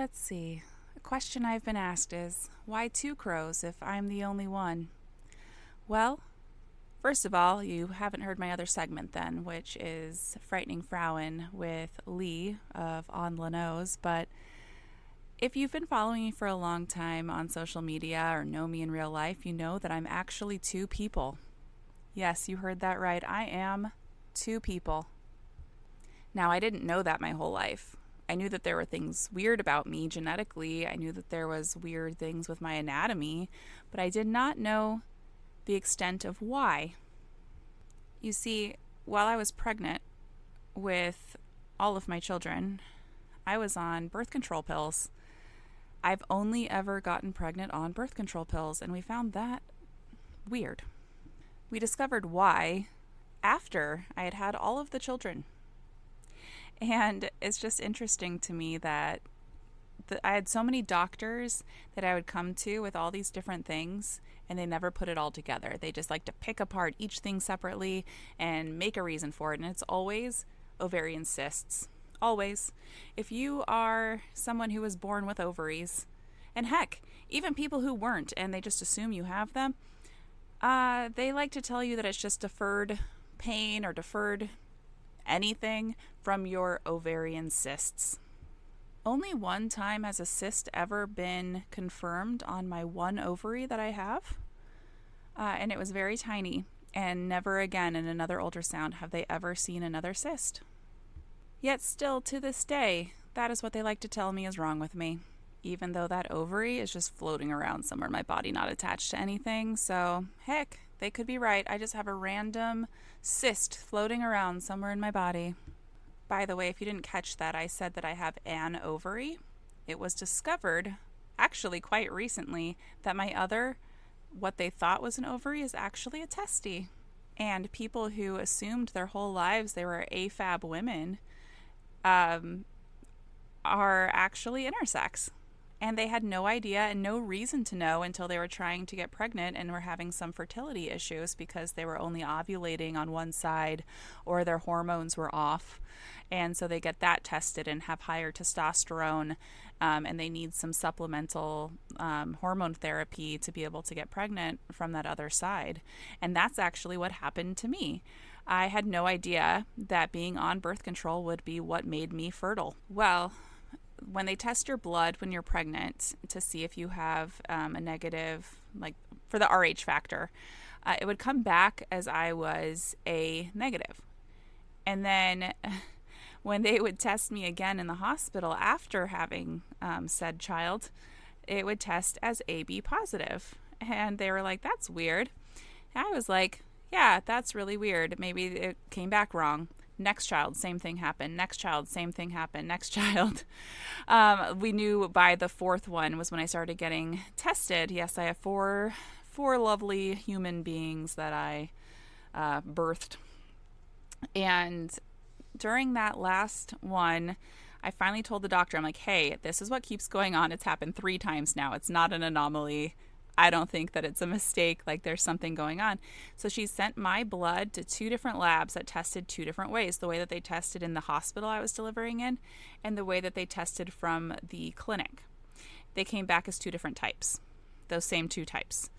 Let's see. A question I've been asked is, why two crows if I'm the only one? Well, first of all, you haven't heard my other segment then, which is Frightening Frauen with Lee of On Lano's. But if you've been following me for a long time on social media or know me in real life, you know that I'm actually two people. Yes, you heard that right. I am two people. Now, I didn't know that my whole life. I knew that there were things weird about me genetically. I knew that there was weird things with my anatomy, but I did not know the extent of why. You see, while I was pregnant with all of my children, I was on birth control pills. I've only ever gotten pregnant on birth control pills, and we found that weird. We discovered why after I had had all of the children. And it's just interesting to me that I had so many doctors that I would come to with all these different things, and they never put it all together. They just like to pick apart each thing separately and make a reason for it. And it's always ovarian cysts. Always. If you are someone who was born with ovaries, and heck, even people who weren't and they just assume you have them, they like to tell you that it's just deferred pain or deferred anything from your ovarian cysts. Only one time has a cyst ever been confirmed on my one ovary that I have, and it was very tiny, and never again in another ultrasound have they ever seen another cyst. Yet still, to this day, that is what they like to tell me is wrong with me, even though that ovary is just floating around somewhere in my body, not attached to anything. So, heck, they could be right. I just have a random cyst floating around somewhere in my body. By the way, if you didn't catch that, I said that I have an ovary. It was discovered, actually quite recently, that my other, what they thought was an ovary, is actually a testy. And people who assumed their whole lives they were AFAB women are actually intersex. And they had no idea and no reason to know until they were trying to get pregnant and were having some fertility issues because they were only ovulating on one side or their hormones were off. And so they get that tested and have higher testosterone, and they need some supplemental hormone therapy to be able to get pregnant from that other side. And that's actually what happened to me. I had no idea that being on birth control would be what made me fertile. Well, when they test your blood when you're pregnant to see if you have a negative, like for the Rh factor, it would come back as I was a negative. And then when they would test me again in the hospital after having said child, it would test as AB positive. And they were like, that's weird. And I was like, yeah, that's really weird. Maybe it came back wrong. Next child, same thing happened. Next child, same thing happened. Next child. We knew by the fourth one was when I started getting tested. Yes, I have four lovely human beings that I birthed. And during that last one, I finally told the doctor, I'm like, hey, this is what keeps going on. It's happened 3 times now. It's not an anomaly. I don't think that it's a mistake, like there's something going on. So she sent my blood to 2 different labs that tested 2 different ways. The way that they tested in the hospital I was delivering in and the way that they tested from the clinic. They came back as 2 different types, those same 2 types.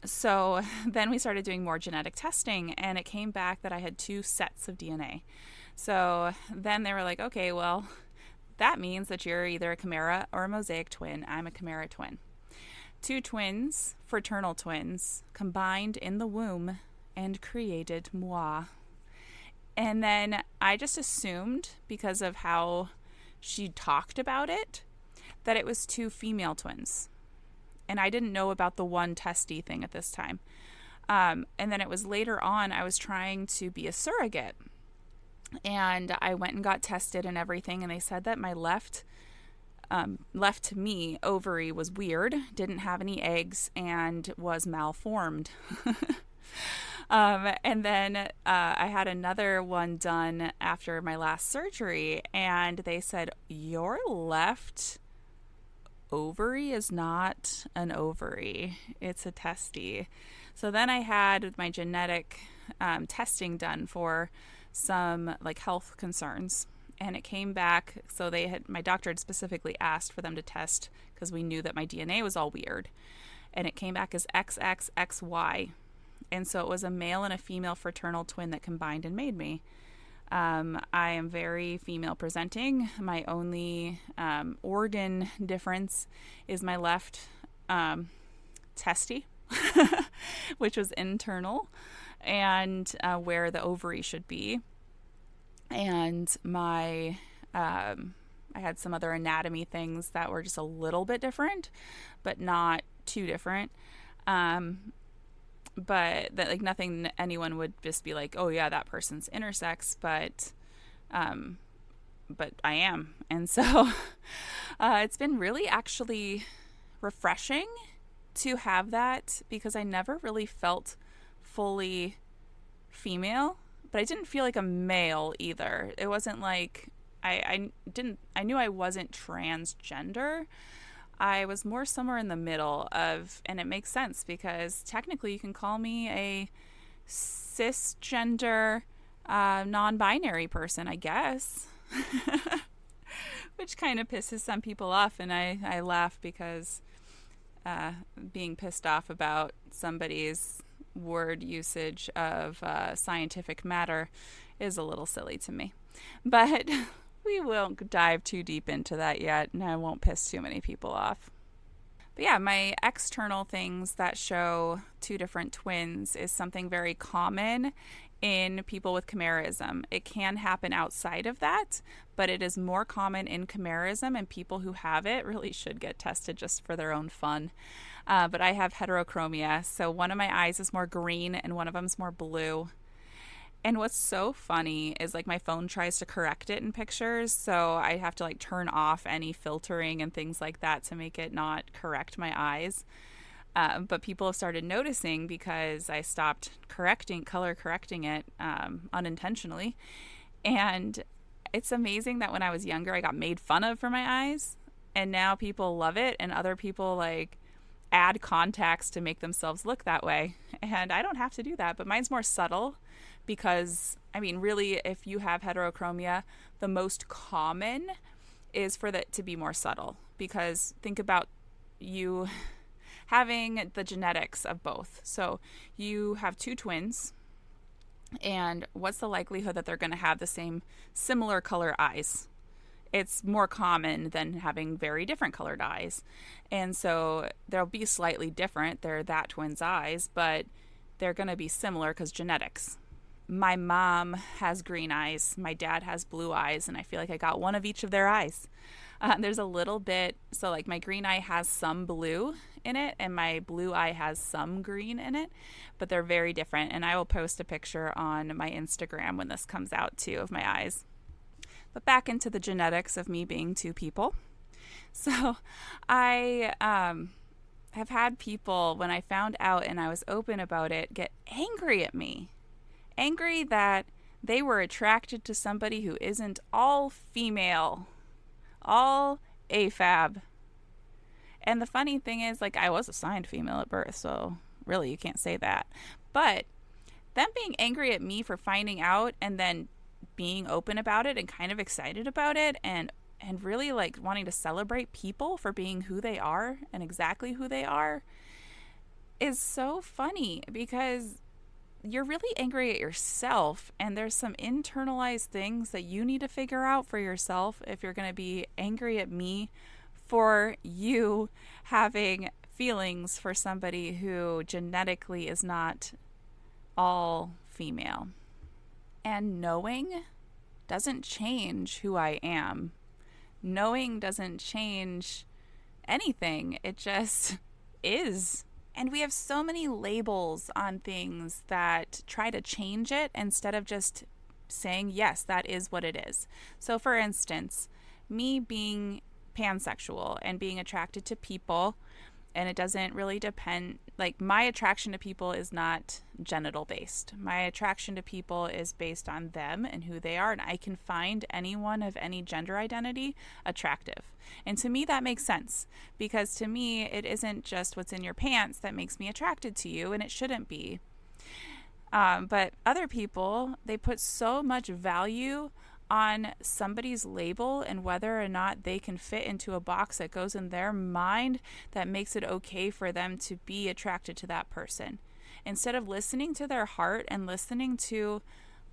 So then we started doing more genetic testing and it came back that I had 2 sets of DNA. So then they were like, okay, well, that means that you're either a chimera or a mosaic twin. I'm a chimera twin. 2 twins, fraternal twins, combined in the womb and created moi. And then I just assumed, because of how she talked about it, that it was 2 female twins. And I didn't know about the one testy thing at this time. And then it was later on, I was trying to be a surrogate. And I went and got tested and everything, and they said that my left to me ovary was weird, didn't have any eggs, and was malformed. And then I had another one done after my last surgery, and they said, your left ovary is not an ovary, it's a testy. So then I had my genetic testing done for some like health concerns. and it came back. So my doctor had specifically asked for them to test because we knew that my DNA was all weird, and it came back as XXXY. And so it was a male and a female fraternal twin that combined and made me. I am very female presenting. My only organ difference is my left testy, which was internal, and where the ovary should be. And I had some other anatomy things that were just a little bit different, but not too different. But that, like, nothing anyone would just be like, oh yeah, that person's intersex, but I am. And so it's been really actually refreshing to have that, because I never really felt fully female, but I didn't feel like a male either. It wasn't like I knew I wasn't transgender. I was more somewhere in the middle of, and it makes sense because technically you can call me a cisgender, non-binary person, I guess, which kind of pisses some people off. And I laugh because being pissed off about somebody's word usage of scientific matter is a little silly to me. But we won't dive too deep into that yet, and I won't piss too many people off. But yeah, my external things that show two different twins is something very common in people with chimerism. It can happen outside of that, but it is more common in chimerism, and people who have it really should get tested just for their own fun. But I have heterochromia, so one of my eyes is more green and one of them is more blue. And what's so funny is, like, my phone tries to correct it in pictures, so I have to, like, turn off any filtering and things like that to make it not correct my eyes. But people have started noticing because I stopped color correcting it unintentionally. And it's amazing that when I was younger, I got made fun of for my eyes, and now people love it, and other people, like, add contacts to make themselves look that way. And I don't have to do that, but mine's more subtle. Because, I mean, really, if you have heterochromia, the most common is for that to be more subtle. Because think about you having the genetics of both. So you have two twins, and what's the likelihood that they're going to have the similar color eyes? It's more common than having very different colored eyes. And so they'll be slightly different. They're that twin's eyes, but they're going to be similar because genetics. My mom has green eyes, my dad has blue eyes, and I feel like I got one of each of their eyes. There's a little bit, so like my green eye has some blue in it, and my blue eye has some green in it, but they're very different. And I will post a picture on my Instagram when this comes out too of my eyes. But back into the genetics of me being two people. So I have had people, when I found out and I was open about it, get angry at me. Angry that they were attracted to somebody who isn't all female, all AFAB. And the funny thing is, like, I was assigned female at birth, so really you can't say that. But them being angry at me for finding out and then being open about it and kind of excited about it and really, like, wanting to celebrate people for being who they are and exactly who they are is so funny, because you're really angry at yourself, and there's some internalized things that you need to figure out for yourself if you're going to be angry at me for you having feelings for somebody who genetically is not all female. And knowing doesn't change who I am. Knowing doesn't change anything. It just is. And we have so many labels on things that try to change it instead of just saying, yes, that is what it is. So for instance, me being pansexual and being attracted to people, and it doesn't really depend, like, my attraction to people is not genital based. My attraction to people is based on them and who they are, and I can find anyone of any gender identity attractive. And to me that makes sense, because to me it isn't just what's in your pants that makes me attracted to you, and it shouldn't be. But other people, they put so much value on somebody's label and whether or not they can fit into a box that goes in their mind that makes it okay for them to be attracted to that person. Instead of listening to their heart and listening to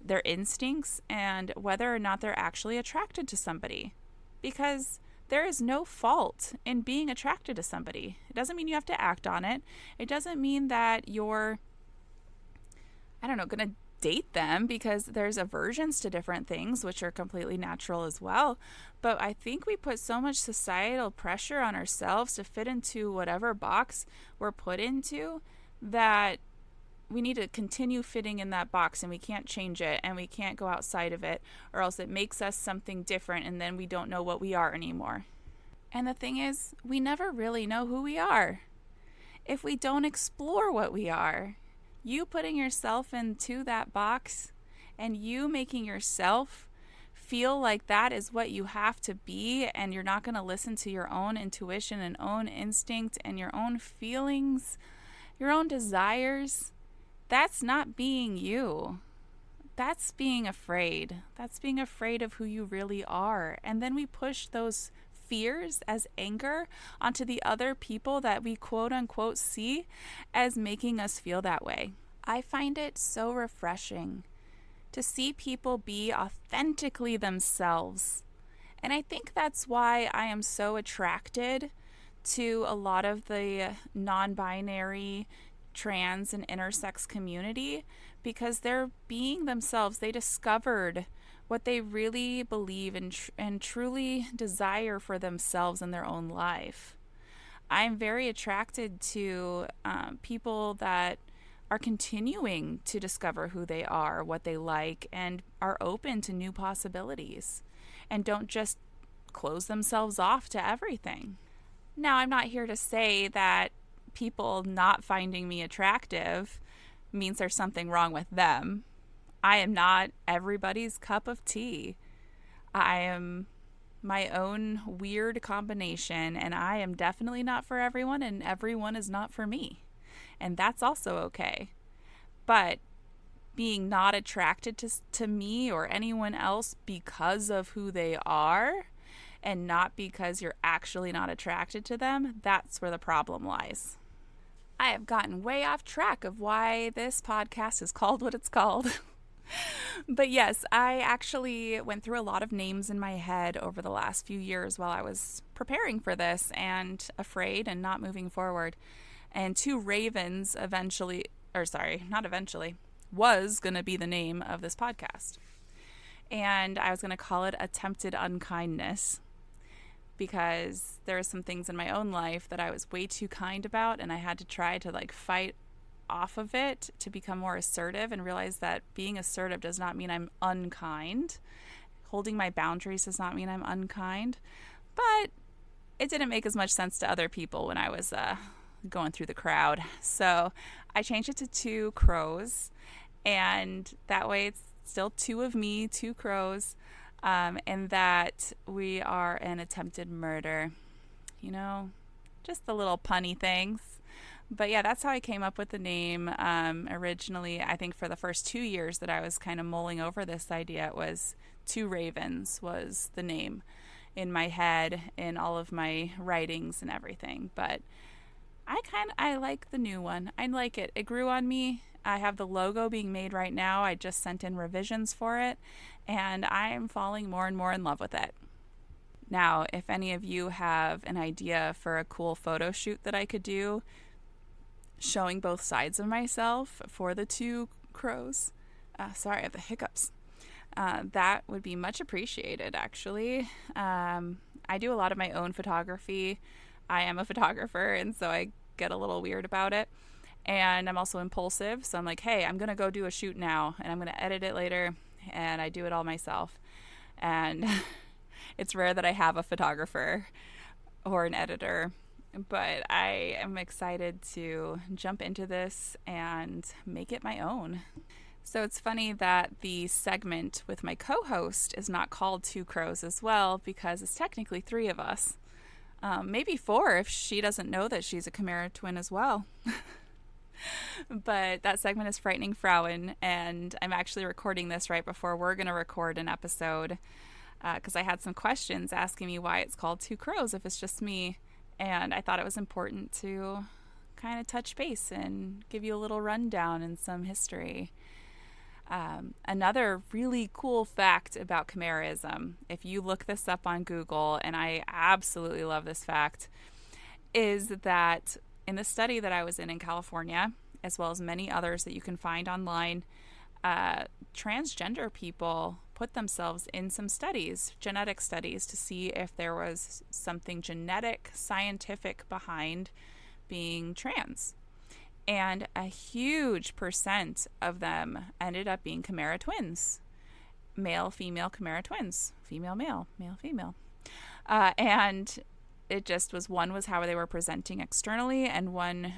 their instincts and whether or not they're actually attracted to somebody. Because there is no fault in being attracted to somebody. It doesn't mean you have to act on it. It doesn't mean that you're, going to date them, because there's aversions to different things, which are completely natural as well. But I think we put so much societal pressure on ourselves to fit into whatever box we're put into that we need to continue fitting in that box, and we can't change it, and we can't go outside of it, or else it makes us something different, and then we don't know what we are anymore. And the thing is, we never really know who we are if we don't explore what we are. You putting yourself into that box and you making yourself feel like that is what you have to be, and you're not going to listen to your own intuition and own instinct and your own feelings, your own desires, that's not being you. That's being afraid. That's being afraid of who you really are. And then we push those fears as anger onto the other people that we quote unquote see as making us feel that way. I find it so refreshing to see people be authentically themselves. And I think that's why I am so attracted to a lot of the non-binary, trans, and intersex community, because they're being themselves. They discovered what they really believe and truly desire for themselves in their own life. I'm very attracted to people that are continuing to discover who they are, what they like, and are open to new possibilities, and don't just close themselves off to everything. Now, I'm not here to say that people not finding me attractive means there's something wrong with them. I am not everybody's cup of tea. I am my own weird combination, and I am definitely not for everyone, and everyone is not for me. And that's also okay. But being not attracted to me or anyone else because of who they are, and not because you're actually not attracted to them, that's where the problem lies. I have gotten way off track of why this podcast is called what it's called. But yes, I actually went through a lot of names in my head over the last few years while I was preparing for this and afraid and not moving forward. And Two Ravens was going to be the name of this podcast. And I was going to call it Attempted Unkindness, because there are some things in my own life that I was way too kind about, and I had to try to fight off of it to become more assertive, and realize that being assertive does not mean I'm unkind. Holding my boundaries does not mean I'm unkind. But it didn't make as much sense to other people when I was going through the crowd. So I changed it to Two Crows, and that way it's still two of me, two crows, and that we are an attempted murder. Just the little punny things. But yeah, that's how I came up with the name. Originally, I think for the first 2 years that I was kind of mulling over this idea, it was Two Ravens was the name in my head, in all of my writings and everything. But I like the new one. I like it. It grew on me. I have the logo being made right now. I just sent in revisions for it, and I am falling more and more in love with it. Now, if any of you have an idea for a cool photo shoot that I could do, showing both sides of myself for the Two Crows, sorry, I have the hiccups. That would be much appreciated, actually. I do a lot of my own photography. I am a photographer, and so I get a little weird about it. And I'm also impulsive, so I'm like, hey, I'm going to go do a shoot now, and I'm going to edit it later, and I do it all myself. And it's rare that I have a photographer or an editor, but I am excited to jump into this and make it my own. So it's funny that the segment with my co-host is not called Two Crows as well, because it's technically three of us. Maybe four if she doesn't know that she's a Chimera twin as well. But that segment is Frightening Frauen, and I'm actually recording this right before we're going to record an episode because I had some questions asking me why it's called Two Crows if it's just me. And I thought it was important to kind of touch base and give you a little rundown and some history. Another really cool fact about Chimerism, if you look this up on Google, and I absolutely love this fact, is that in the study that I was in California, as well as many others that you can find online, transgender people put themselves in some studies, genetic studies, to see if there was something genetic, scientific behind being trans. And a huge percent of them ended up being chimera twins. Male, female chimera twins. Female, male, male, female. And it just was, one was how they were presenting externally, and one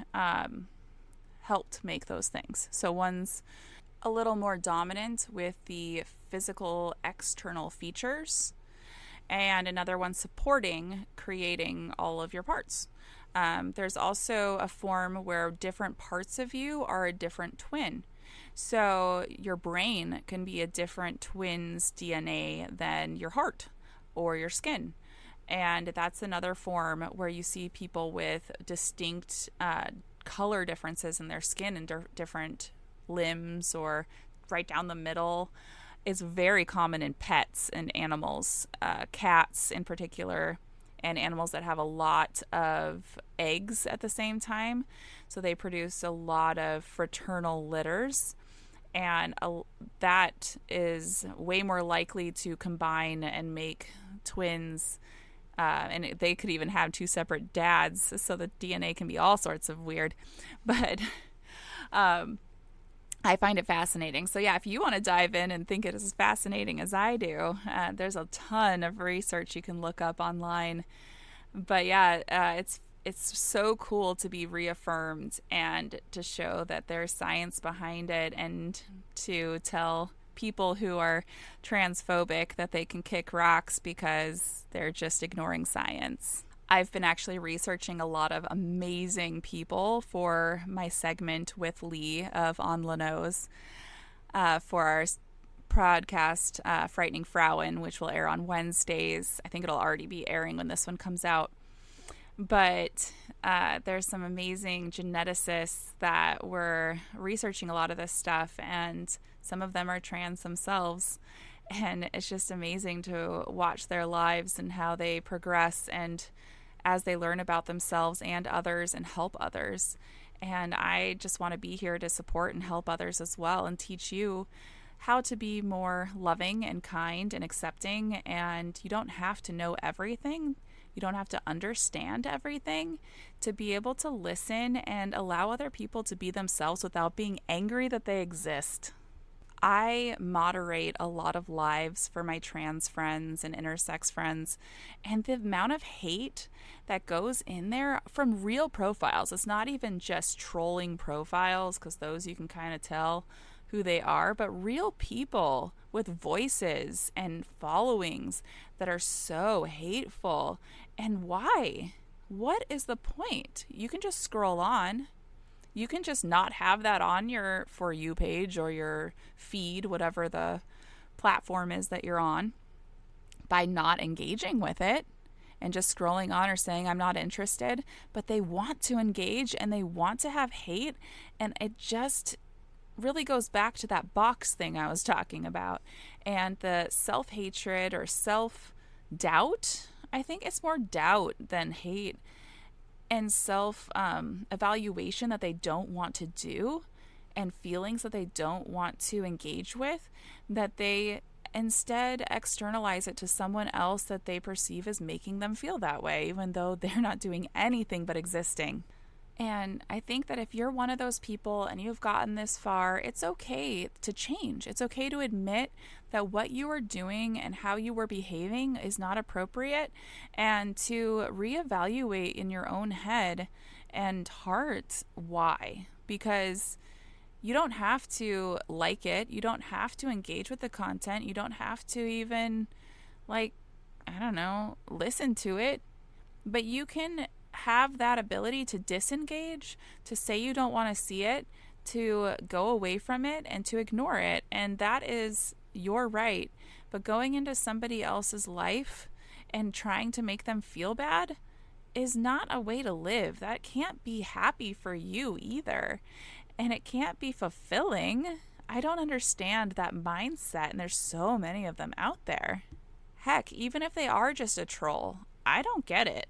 helped make those things. So one's a little more dominant with the physical external features, and another one supporting creating all of your parts. There's also a form where different parts of you are a different twin. So your brain can be a different twin's DNA than your heart or your skin. And that's another form where you see people with distinct color differences in their skin and different limbs or right down the middle. Is very common in pets and animals, cats in particular, and animals that have a lot of eggs at the same time. So they produce a lot of fraternal litters, and that is way more likely to combine and make twins. And they could even have two separate dads, so the DNA can be all sorts of weird. But I find it fascinating. So yeah, if you want to dive in and think it is as fascinating as I do, there's a ton of research you can look up online. But yeah, it's so cool to be reaffirmed and to show that there's science behind it, and to tell people who are transphobic that they can kick rocks because they're just ignoring science. I've been actually researching a lot of amazing people for my segment with Lee of On Lano's for our podcast, Frightening Frauen, which will air on Wednesdays. I think it'll already be airing when this one comes out. But there's some amazing geneticists that were researching a lot of this stuff, and some of them are trans themselves. And it's just amazing to watch their lives and how they progress, and as they learn about themselves and others and help others. And I just want to be here to support and help others as well, and teach you how to be more loving and kind and accepting. And you don't have to know everything. You don't have to understand everything to be able to listen and allow other people to be themselves without being angry that they exist. I moderate a lot of lives for my trans friends and intersex friends, and the amount of hate that goes in there from real profiles, it's not even just trolling profiles, because those you can kind of tell who they are, but real people with voices and followings that are so hateful. And why? What is the point? You can just scroll on. You can just not have that on your For You page or your feed, whatever the platform is that you're on, by not engaging with it and just scrolling on or saying I'm not interested. But they want to engage and they want to have hate, and it just really goes back to that box thing I was talking about, and the self-hatred or self-doubt. I think it's more doubt than hate, and self-evaluation that they don't want to do, and feelings that they don't want to engage with, that they instead externalize it to someone else that they perceive as making them feel that way, even though they're not doing anything but existing. And I think that if you're one of those people and you've gotten this far, it's okay to change. It's okay to admit that what you are doing and how you were behaving is not appropriate, and to reevaluate in your own head and heart why. Because you don't have to like it. You don't have to engage with the content. You don't have to even, listen to it. But you can have that ability to disengage, to say you don't want to see it, to go away from it, and to ignore it. And that is your right. But going into somebody else's life and trying to make them feel bad is not a way to live. That can't be happy for you either. And it can't be fulfilling. I don't understand that mindset, and there's so many of them out there. Heck, even if they are just a troll, I don't get it.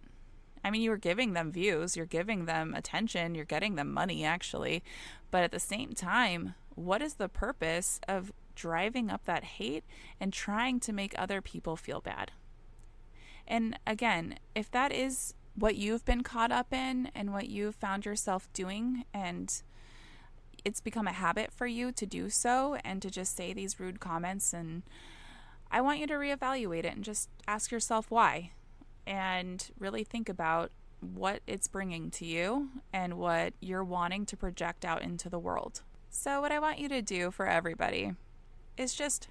I mean, you were giving them views, you're giving them attention, you're getting them money, actually. But at the same time, what is the purpose of driving up that hate and trying to make other people feel bad? And again, if that is what you've been caught up in and what you've found yourself doing, and it's become a habit for you to do so and to just say these rude comments, and I want you to reevaluate it and just ask yourself why, and really think about what it's bringing to you and what you're wanting to project out into the world. So what I want you to do for everybody is just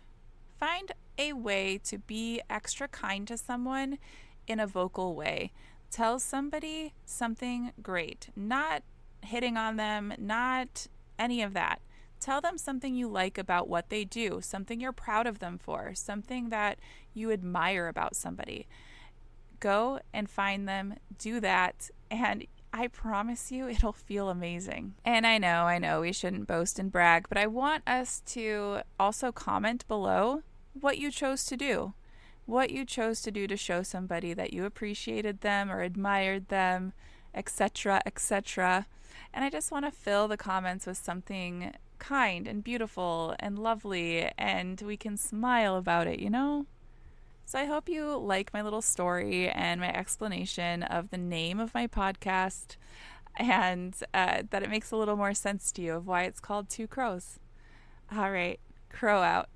find a way to be extra kind to someone in a vocal way. Tell somebody something great, not hitting on them, not any of that. Tell them something you like about what they do, something you're proud of them for, something that you admire about somebody. Go and find them, do that, and I promise you it'll feel amazing. And I know we shouldn't boast and brag, but I want us to also comment below what you chose to do. What you chose to do to show somebody that you appreciated them or admired them, etc., etc. And I just want to fill the comments with something kind and beautiful and lovely, and we can smile about it, you know? So I hope you like my little story and my explanation of the name of my podcast, and that it makes a little more sense to you of why it's called Two Crows. All right, crow out.